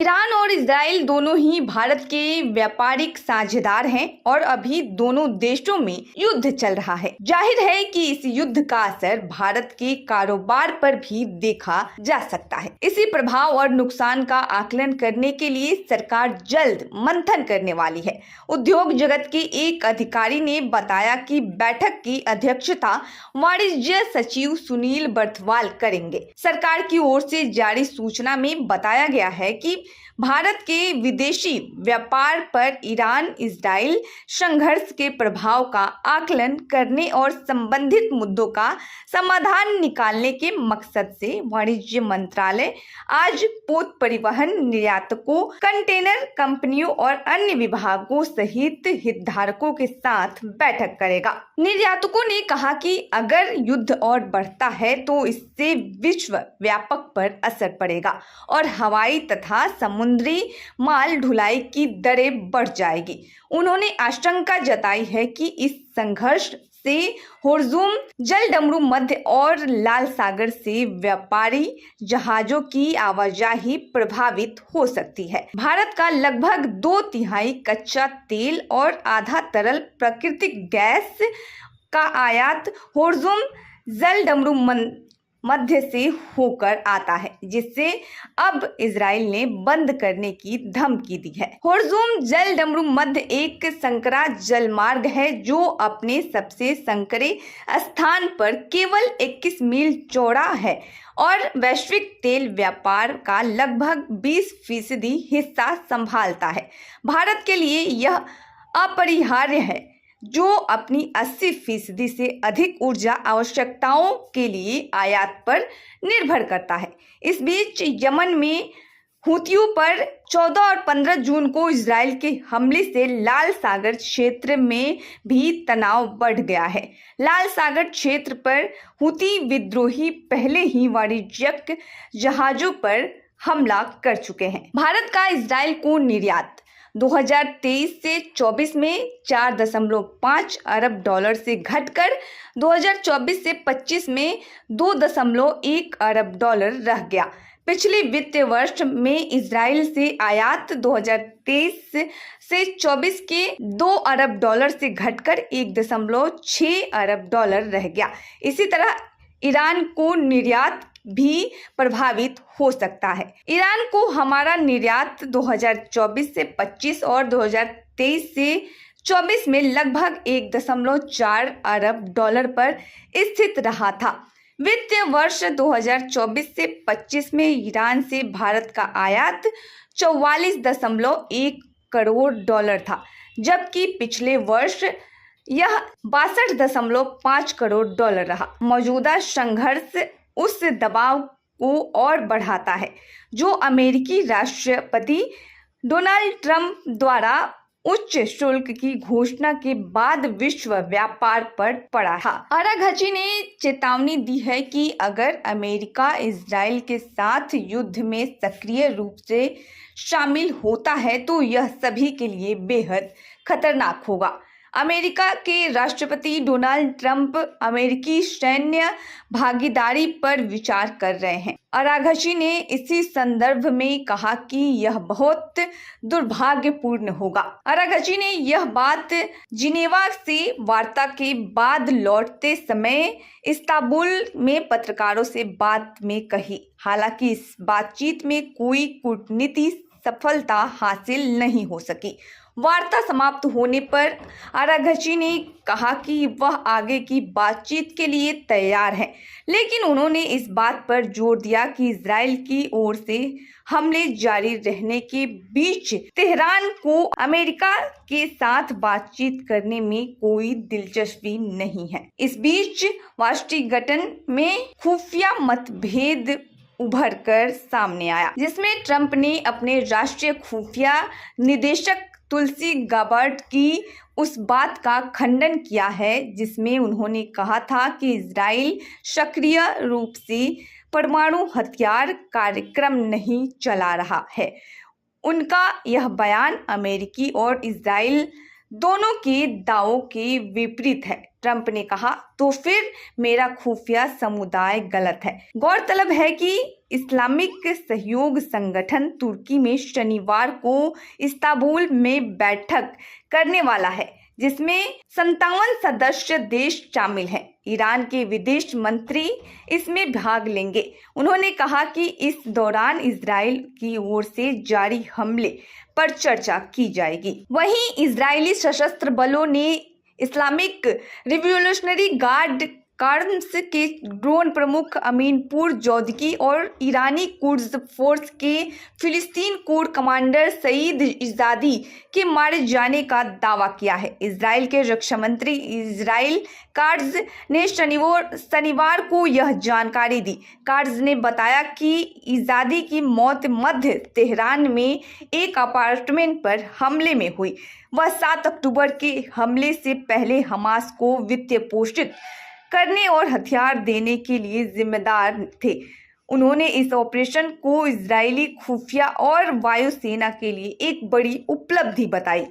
Iran और Israel दोनों ही भारत के व्यापारिक साझेदार हैं और अभी दोनों देशों में युद्ध चल रहा है। जाहिर है कि इस युद्ध का असर भारत के कारोबार पर भी देखा जा सकता है। इसी प्रभाव और नुकसान का आकलन करने के लिए सरकार जल्द मंथन करने वाली है। उद्योग जगत के एक अधिकारी ने बताया कि बैठक की अध्यक्षता वाणिज्य सचिव सुनील बर्थवाल करेंगे। सरकार की ओर से जारी सूचना में बताया गया है कि भारत के विदेशी व्यापार पर ईरान इजराइल संघर्ष के प्रभाव का आकलन करने और संबंधित मुद्दों का समाधान निकालने के मकसद से वाणिज्य मंत्रालय आज पोत परिवहन निर्यातकों, कंटेनर कंपनियों और अन्य विभागों सहित हितधारकों के साथ बैठक करेगा। निर्यातकों ने कहा कि अगर युद्ध और बढ़ता है तो इससे विश्व व्यापक पर असर पड़ेगा और हवाई तथा समुद्री माल ढुलाई की दरें बढ़ जाएगी। उन्होंने आशंका जताई है कि इस संघर्ष से होर्मुज़ जलडमरू मध्य और लाल सागर से व्यापारी जहाजों की आवाजाही प्रभावित हो सकती है। भारत का लगभग 2/3 कच्चा तेल और आधा तरल प्राकृतिक गैस का आयात होर्मुज़ जलडमरू मध्य से होकर आता है, जिससे अब इजराइल ने बंद करने की धमकी दी है। होर्मुज़ जलडमरू मध्य एक संकरा जलमार्ग है जो अपने सबसे संकरे स्थान पर केवल 21 मील चौड़ा है और वैश्विक तेल व्यापार का लगभग 20% हिस्सा संभालता है। भारत के लिए यह अपरिहार्य है जो अपनी 80% से अधिक ऊर्जा आवश्यकताओं के लिए आयात पर निर्भर करता है। इस बीच यमन में हुतियों पर 14 और 15 जून को इजराइल के हमले से लाल सागर क्षेत्र में भी तनाव बढ़ गया है। लाल सागर क्षेत्र पर हुती विद्रोही पहले ही वाणिज्यिक जहाजों पर हमला कर चुके हैं। भारत का इजराइल को निर्यात 2023 से 24 में 4.5 अरब डॉलर से घटकर 2024 से 25 में 2.1 अरब डॉलर रह गया। पिछले वित्तीय वर्ष में इजराइल से आयात 2023 से 24 के 2 अरब डॉलर से घटकर 1.6 अरब डॉलर रह गया। इसी तरह ईरान को निर्यात भी प्रभावित हो सकता है। ईरान को हमारा निर्यात 2024 से 25 और 2023 से 24 में लगभग 1.4 अरब डॉलर पर स्थित रहा था। वित्तीय वर्ष 2024 से 25 में ईरान से भारत का आयात 44.1 करोड़ डॉलर था, जबकि पिछले वर्ष यह 62.5 करोड़ डॉलर रहा। मौजूदा संघर्ष उस दबाव को और बढ़ाता है जो अमेरिकी राष्ट्रपति डोनाल्ड ट्रंप द्वारा उच्च शुल्क की घोषणा के बाद विश्व व्यापार पर पड़ा था। आराघची ने चेतावनी दी है कि अगर अमेरिका इजराइल के साथ युद्ध में सक्रिय रूप से शामिल होता है तो यह सभी के लिए बेहद खतरनाक होगा। अमेरिका के राष्ट्रपति डोनाल्ड ट्रंप अमेरिकी सैन्य भागीदारी पर विचार कर रहे हैं। आराघची ने इसी संदर्भ में कहा कि यह बहुत दुर्भाग्यपूर्ण होगा। आराघची ने यह बात जिनेवा से वार्ता के बाद लौटते समय इस्तांबुल में पत्रकारों से बात में कही। हालांकि इस बातचीत में कोई कूटनीतिक सफलता हासिल नहीं हो सकी। वार्ता समाप्त होने पर आराघची ने कहा कि वह आगे की बातचीत के लिए तैयार है, लेकिन उन्होंने इस बात पर जोर दिया कि इजराइल की ओर से हमले जारी रहने के बीच तेहरान को अमेरिका के साथ बातचीत करने में कोई दिलचस्पी नहीं है। इस बीच वाशिंगटन में खुफिया मतभेद उभर कर सामने आया, जिसमें ट्रंप ने अपने राष्ट्रीय खुफिया निदेशक तुलसी गाबर्ट की उस बात का खंडन किया है जिसमें उन्होंने कहा था कि इजराइल सक्रिय रूप से परमाणु हथियार कार्यक्रम नहीं चला रहा है। उनका यह बयान अमेरिकी और इजराइल दोनों के दावों के विपरीत है। ट्रंप ने कहा तो फिर मेरा खुफिया समुदाय गलत है। गौरतलब है कि इस्लामिक सहयोग संगठन तुर्की में शनिवार को इस्तांबुल में बैठक करने वाला है, जिसमें 57 सदस्य देश शामिल हैं। ईरान के विदेश मंत्री इसमें भाग लेंगे। उन्होंने कहा कि इस दौरान इजराइल की ओर से जारी हमले पर चर्चा की जाएगी। वहीं इजरायली सशस्त्र बलों ने इस्लामिक रिवॉल्यूशनरी गार्ड कार्ड्स के ड्रोन प्रमुख अमीनपुर जौदगी और ईरानी कुड्स फोर्स के फिलिस्तीन कोर कमांडर सईद इजादी के मारे जाने का दावा किया है। इजराइल के रक्षा मंत्री इजराइल कार्ड्स ने शनिवार को यह जानकारी दी। कार्ड्स ने बताया कि इजादी की मौत मध्य तेहरान में एक अपार्टमेंट पर हमले में हुई। वह 7 अक्टूबर के हमले से पहले हमास को वित्तीय पोषित करने और हथियार देने के लिए जिम्मेदार थे। उन्होंने इस ऑपरेशन को इजरायली खुफिया और वायुसेना के लिए एक बड़ी उपलब्धि बताई।